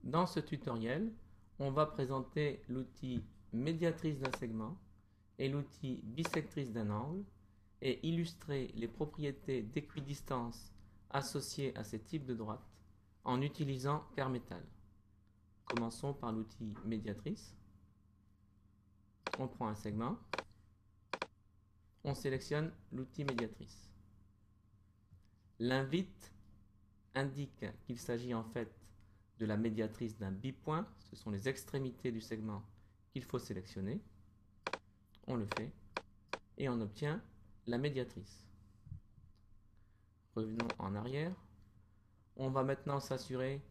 Dans ce tutoriel, on va présenter l'outil médiatrice d'un segment et l'outil bisectrice d'un angle et illustrer les propriétés d'équidistance associées à ces types de droites en utilisant paire métal. Commençons par l'outil médiatrice. On prend un segment, on sélectionne l'outil médiatrice. L'invite indique qu'il s'agit en fait de la médiatrice d'un bipoint, ce sont les extrémités du segment qu'il faut sélectionner. On le fait et on obtient la médiatrice. Revenons en arrière. On va maintenant s'assurer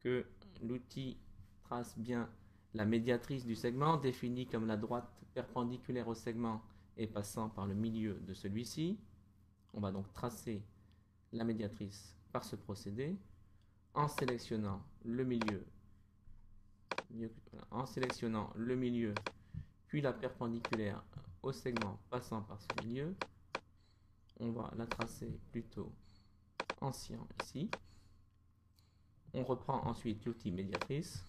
que l'outil trace bien la médiatrice du segment, définie comme la droite perpendiculaire au segment et passant par le milieu de celui-ci. On va donc tracer la médiatrice par ce procédé en sélectionnant le milieu, puis la perpendiculaire au segment passant par ce milieu. On va la tracer plutôt en cyan ici. On reprend ensuite l'outil médiatrice.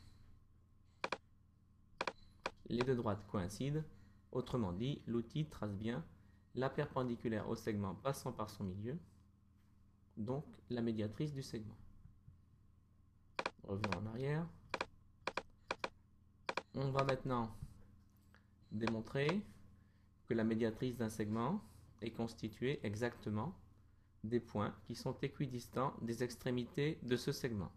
Les deux droites coïncident. Autrement dit, l'outil trace bien la perpendiculaire au segment passant par son milieu, donc la médiatrice du segment. Revenons en arrière. On va maintenant démontrer que la médiatrice d'un segment est constituée exactement des points qui sont équidistants des extrémités de ce segment.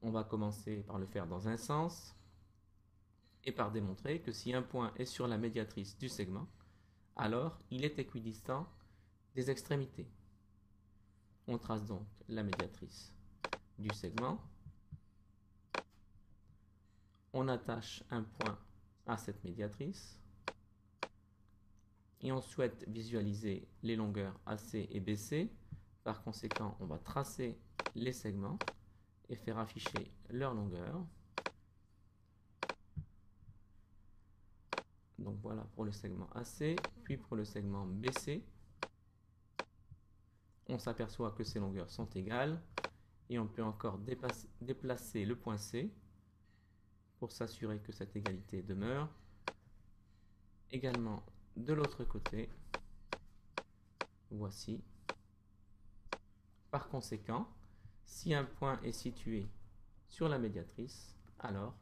On va commencer par le faire dans un sens et par démontrer que si un point est sur la médiatrice du segment, alors il est équidistant des extrémités. On trace donc la médiatrice du segment. On attache un point à cette médiatrice et on souhaite visualiser les longueurs AC et BC. Par conséquent, on va tracer les segments et faire afficher leur longueur. Donc voilà pour le segment AC, puis pour le segment BC. On s'aperçoit que ces longueurs sont égales et on peut encore déplacer le point C pour s'assurer que cette égalité demeure. Également de l'autre côté, voici. Par conséquent, si un point est situé sur la médiatrice, alors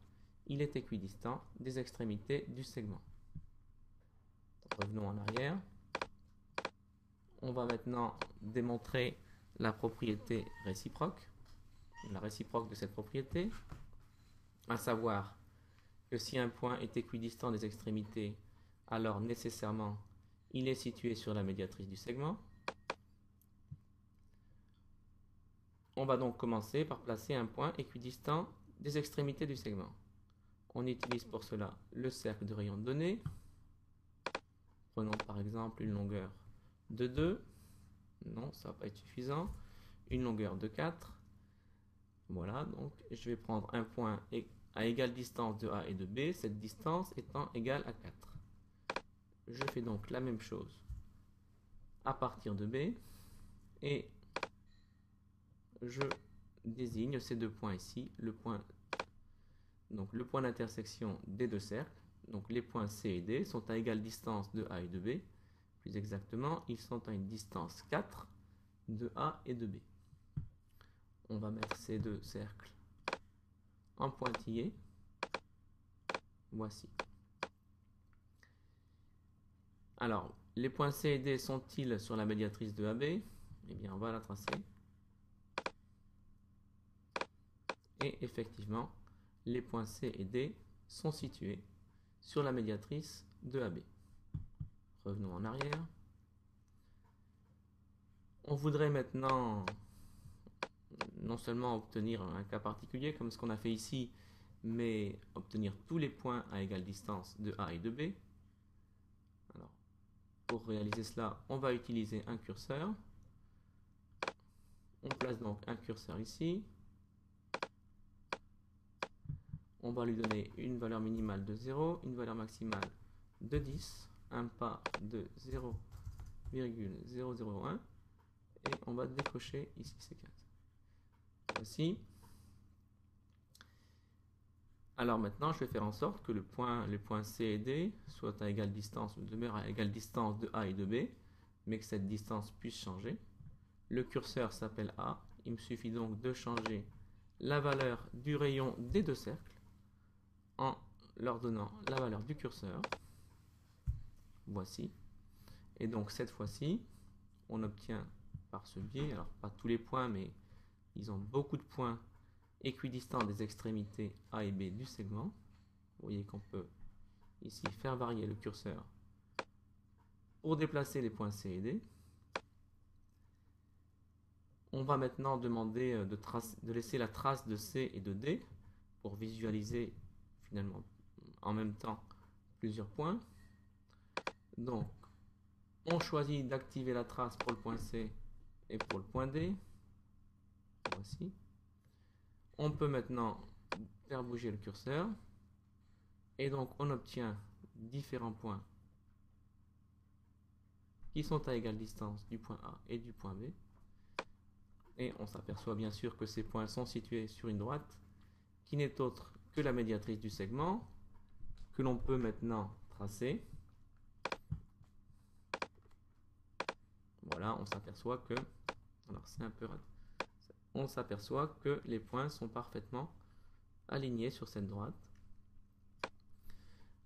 il est équidistant des extrémités du segment. Revenons en arrière. On va maintenant démontrer la propriété réciproque, la réciproque de cette propriété, à savoir que si un point est équidistant des extrémités, alors nécessairement il est situé sur la médiatrice du segment. On va donc commencer par placer un point équidistant des extrémités du segment. On utilise pour cela le cercle de rayon donné. Prenons par exemple une longueur de 2. Non, ça va pas être suffisant. Une longueur de 4. Voilà, donc je vais prendre un point à égale distance de A et de B, cette distance étant égale à 4. Je fais donc la même chose à partir de B et je désigne ces deux points ici, le point d'intersection des deux cercles. Donc les points C et D sont à égale distance de A et de B. Plus exactement, ils sont à une distance 4 de A et de B. On va mettre ces deux cercles en pointillés. Voici. Alors, les points C et D sont-ils sur la médiatrice de AB? Eh bien, on va la tracer. Et effectivement, les points C et D sont situés sur la médiatrice de AB. Revenons en arrière. On voudrait maintenant non seulement obtenir un cas particulier comme ce qu'on a fait ici, mais obtenir tous les points à égale distance de A et de B. Alors, pour réaliser cela, on va utiliser un curseur. On place donc un curseur ici. On va lui donner une valeur minimale de 0, une valeur maximale de 10, un pas de 0,001 et on va décocher ici ces cases. Voici. Alors maintenant, je vais faire en sorte que les points C et D soient à égale distance, ou demeurent à égale distance de A et de B, mais que cette distance puisse changer. Le curseur s'appelle A. Il me suffit donc de changer la valeur du rayon des deux cercles en leur donnant la valeur du curseur. Voici. Et donc cette fois-ci, on obtient par ce biais, alors pas tous les points, mais ils ont beaucoup de points équidistants des extrémités A et B du segment. Vous voyez qu'on peut ici faire varier le curseur pour déplacer les points C et D. On va maintenant demander de laisser la trace de C et de D pour visualiser finalement en même temps plusieurs points. Donc, on choisit d'activer la trace pour le point C et pour le point D. Voici. On peut maintenant faire bouger le curseur. Et donc, on obtient différents points qui sont à égale distance du point A et du point B. Et on s'aperçoit bien sûr que ces points sont situés sur une droite qui n'est autre que la médiatrice du segment, que l'on peut maintenant tracer. Voilà, on s'aperçoit que, alors c'est un peu raté, on s'aperçoit que les points sont parfaitement alignés sur cette droite.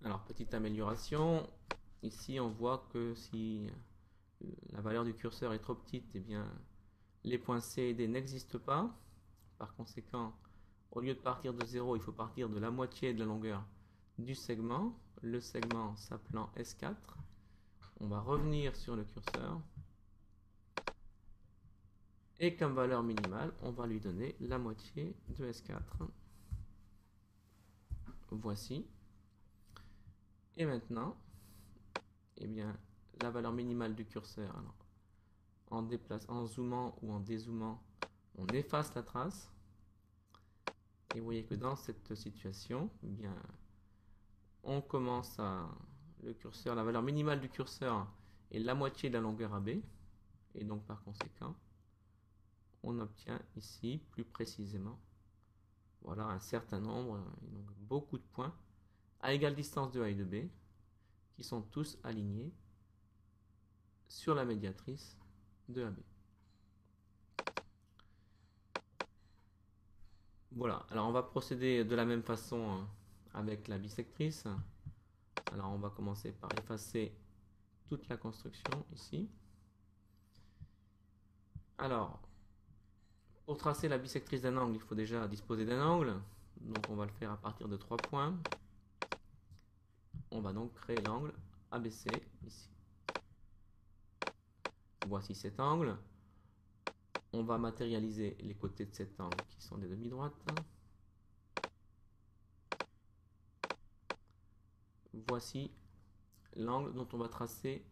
Alors, petite amélioration, ici on voit que si la valeur du curseur est trop petite, eh bien les points C et D n'existent pas. Par conséquent, au lieu de partir de 0, il faut partir de la moitié de la longueur du segment, le segment s'appelant S4. On va revenir sur le curseur. Et comme valeur minimale, on va lui donner la moitié de S4. Voici. Et maintenant, eh bien, la valeur minimale du curseur, alors, en zoomant ou en dézoomant, on efface la trace. Et vous voyez que dans cette situation, eh bien, on commence à... Le curseur, la valeur minimale du curseur est la moitié de la longueur AB. Et donc, par conséquent, on obtient ici, plus précisément, voilà, un certain nombre, donc beaucoup de points, à égale distance de A et de B, qui sont tous alignés sur la médiatrice de AB. Voilà, alors on va procéder de la même façon avec la bisectrice. Alors on va commencer par effacer toute la construction ici. Alors, pour tracer la bisectrice d'un angle, il faut déjà disposer d'un angle. Donc on va le faire à partir de 3 points. On va donc créer l'angle ABC ici. Voici cet angle. On va matérialiser les côtés de cet angle qui sont des demi-droites. Voici l'angle dont on va tracer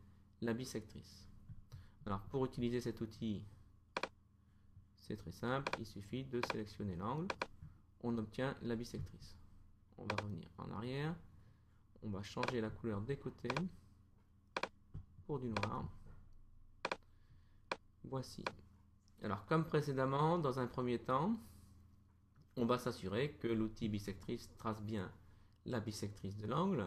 la bisectrice. Alors pour utiliser cet outil, c'est très simple, il suffit de sélectionner l'angle, on obtient la bisectrice. On va revenir en arrière, on va changer la couleur des côtés pour du noir. Voici. Alors comme précédemment, dans un premier temps, on va s'assurer que l'outil bisectrice trace bien la bisectrice de l'angle.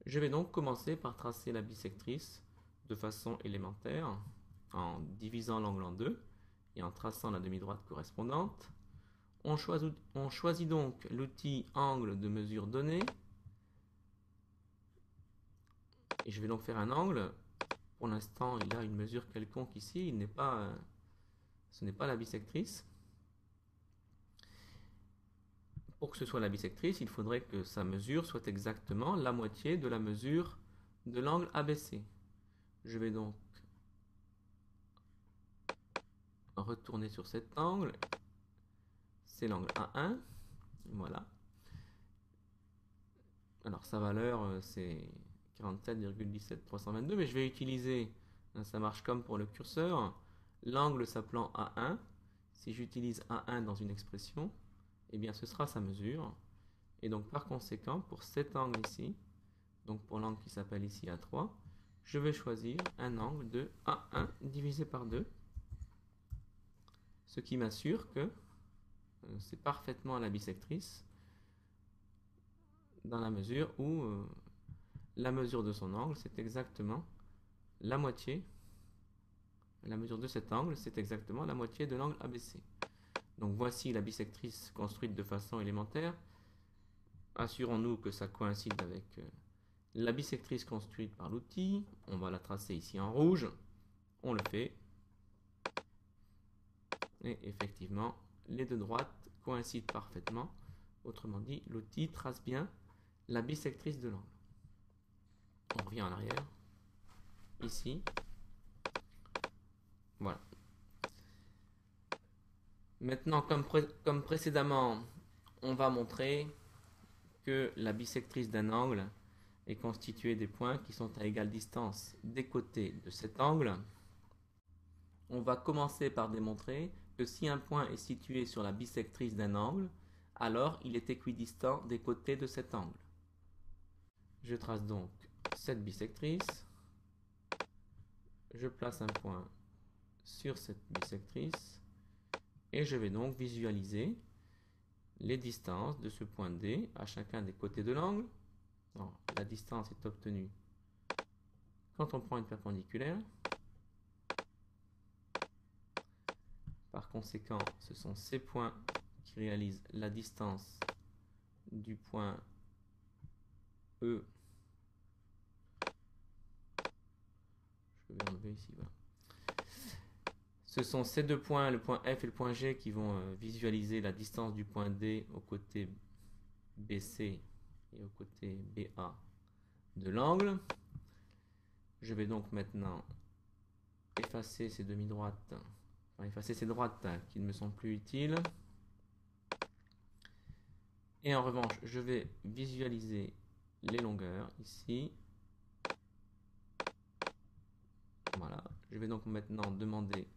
Je vais donc commencer par tracer la bisectrice de façon élémentaire, en divisant l'angle en deux et en traçant la demi-droite correspondante. On choisit donc l'outil angle de mesure donné. Et je vais donc faire un angle. Pour l'instant, il a une mesure quelconque ici. Ce n'est pas la bisectrice. Pour que ce soit la bisectrice, il faudrait que sa mesure soit exactement la moitié de la mesure de l'angle ABC. Je vais donc retourner sur cet angle. C'est l'angle A1. Voilà. Alors sa valeur, c'est 47,17322, mais je vais utiliser, ça marche comme pour le curseur, l'angle s'appelant A1. Si j'utilise A1 dans une expression, eh bien ce sera sa mesure. Et donc par conséquent, pour cet angle ici, donc pour l'angle qui s'appelle ici A3, je vais choisir un angle de A1 divisé par 2, ce qui m'assure que c'est parfaitement la bisectrice dans la mesure où la mesure de son angle, c'est exactement la moitié. La mesure de cet angle, c'est exactement la moitié de l'angle ABC. Donc voici la bisectrice construite de façon élémentaire. Assurons-nous que ça coïncide avec la bisectrice construite par l'outil. On va la tracer ici en rouge. On le fait. Et effectivement, les deux droites coïncident parfaitement. Autrement dit, l'outil trace bien la bisectrice de l'angle. On revient en arrière. Ici. Voilà. Maintenant, comme précédemment, on va montrer que la bisectrice d'un angle est constituée des points qui sont à égale distance des côtés de cet angle. On va commencer par démontrer que si un point est situé sur la bisectrice d'un angle, alors il est équidistant des côtés de cet angle. Je trace donc cette bisectrice. Je place un point sur cette bisectrice et je vais donc visualiser les distances de ce point D à chacun des côtés de l'angle. La distance est obtenue quand on prend une perpendiculaire. Par conséquent, ce sont ces points qui réalisent la distance du point E. Je vais enlever ici, voilà. Ce sont ces deux points, le point F et le point G, qui vont visualiser la distance du point D au côté BC et au côté BA de l'angle. Je vais donc maintenant effacer ces demi-droites, enfin effacer ces droites qui ne me sont plus utiles. Et en revanche, je vais visualiser les longueurs ici. Voilà. Je vais donc maintenant demander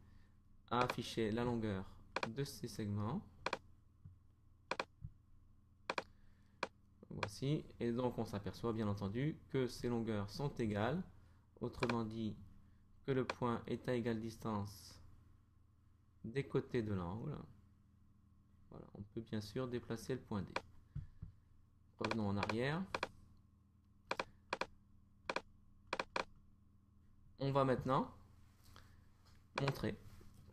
à afficher la longueur de ces segments. Voici. Et donc on s'aperçoit bien entendu que ces longueurs sont égales. Autrement dit, que le point est à égale distance des côtés de l'angle. Voilà. On peut bien sûr déplacer le point D. Revenons en arrière. On va maintenant montrer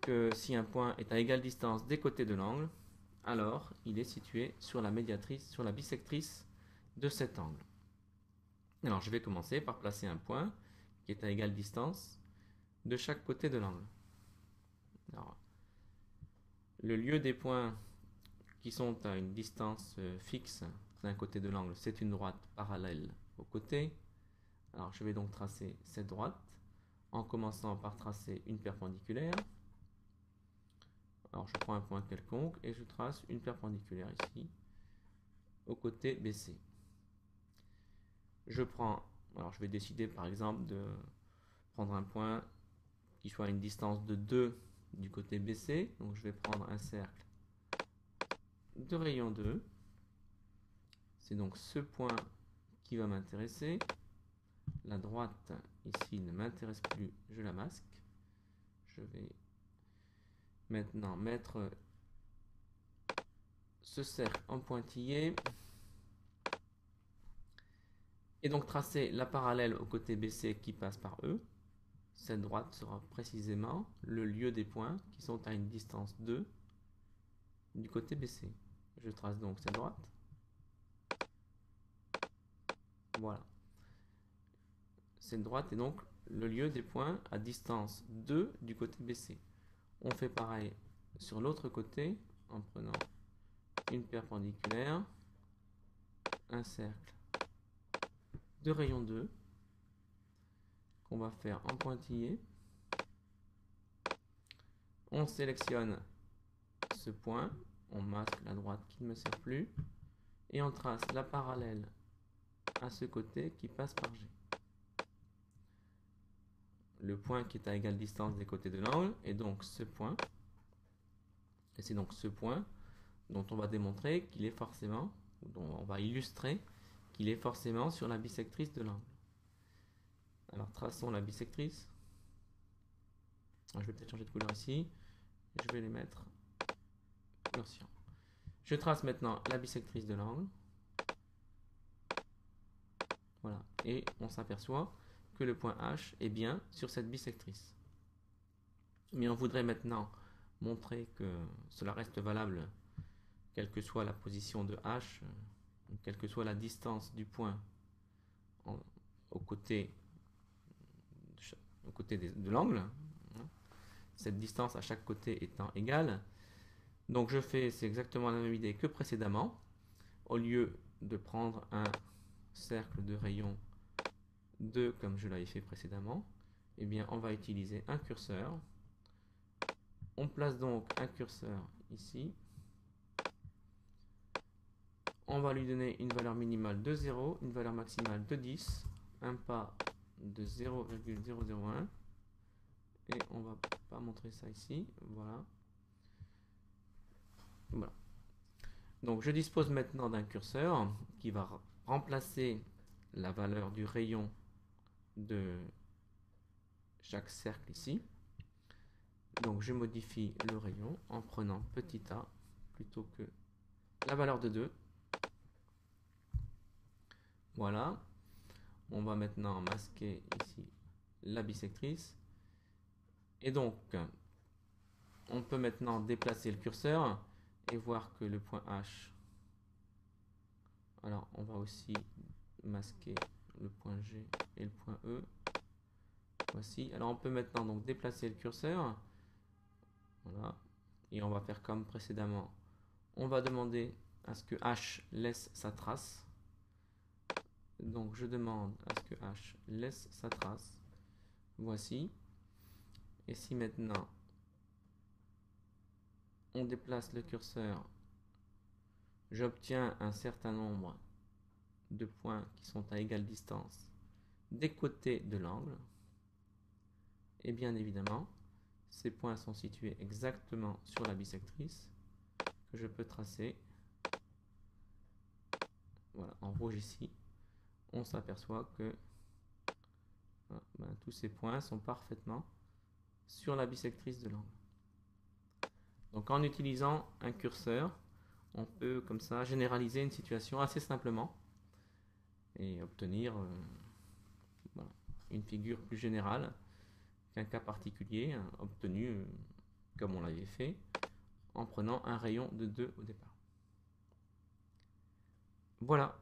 que si un point est à égale distance des côtés de l'angle, alors il est situé sur la médiatrice, sur la bisectrice de cet angle. Alors je vais commencer par placer un point qui est à égale distance de chaque côté de l'angle. Alors, le lieu des points qui sont à une distance fixe d'un côté de l'angle, c'est une droite parallèle au côté. Alors je vais donc tracer cette droite en commençant par tracer une perpendiculaire. Alors je prends un point quelconque et je trace une perpendiculaire ici au côté BC. Je vais décider par exemple de prendre un point qui soit à une distance de 2 du côté BC. Donc je vais prendre un cercle de rayon 2. C'est donc ce point qui va m'intéresser. La droite ici ne m'intéresse plus, je la masque. Je vais maintenant mettre ce cercle en pointillé et donc tracer la parallèle au côté BC qui passe par E. Cette droite sera précisément le lieu des points qui sont à une distance 2 du côté BC. Je trace donc cette droite. Voilà. Cette droite est donc le lieu des points à distance 2 du côté BC. On fait pareil sur l'autre côté en prenant une perpendiculaire, un cercle de rayon 2 qu'on va faire en pointillé. On sélectionne ce point, on masque la droite qui ne me sert plus et on trace la parallèle à ce côté qui passe par G. Le point qui est à égale distance des côtés de l'angle est donc ce point. Et c'est donc ce point dont on va démontrer qu'il est forcément, dont on va illustrer qu'il est forcément sur la bisectrice de l'angle. Alors traçons la bisectrice. Je vais peut-être changer de couleur ici. Je vais les mettre couleur cyan. Je trace maintenant la bisectrice de l'angle. Voilà. Et on s'aperçoit que le point H est bien sur cette bisectrice. Mais on voudrait maintenant montrer que cela reste valable quelle que soit la position de H, quelle que soit la distance du point au côté de l'angle, cette distance à chaque côté étant égale. Donc je fais, c'est exactement la même idée que précédemment. Au lieu de prendre un cercle de rayon 2 comme je l'avais fait précédemment, eh bien on va utiliser un curseur. On place donc un curseur ici. On va lui donner une valeur minimale de 0, une valeur maximale de 10, un pas de 0,001. Et on va pas montrer ça ici. Voilà. Voilà. Donc je dispose maintenant d'un curseur qui va remplacer la valeur du rayon de chaque cercle ici. Donc je modifie le rayon en prenant petit a plutôt que la valeur de 2. Voilà. On va maintenant masquer ici la bisectrice. Et donc, on peut maintenant déplacer le curseur et voir que le point H. Alors, on va aussi masquer le point G et le point E. Voici. Alors, on peut maintenant donc déplacer le curseur. Voilà. Et on va faire comme précédemment. On va demander à ce que H laisse sa trace. Donc, je demande à ce que H laisse sa trace. Voici. Et si maintenant on déplace le curseur, j'obtiens un certain nombre de points qui sont à égale distance des côtés de l'angle. Et bien évidemment, ces points sont situés exactement sur la bisectrice que je peux tracer. Voilà, en rouge ici, on s'aperçoit que tous ces points sont parfaitement sur la bisectrice de l'angle. Donc en utilisant un curseur, on peut comme ça généraliser une situation assez simplement et obtenir voilà, une figure plus générale qu'un cas particulier obtenu comme on l'avait fait en prenant un rayon de 2 au départ. Voilà.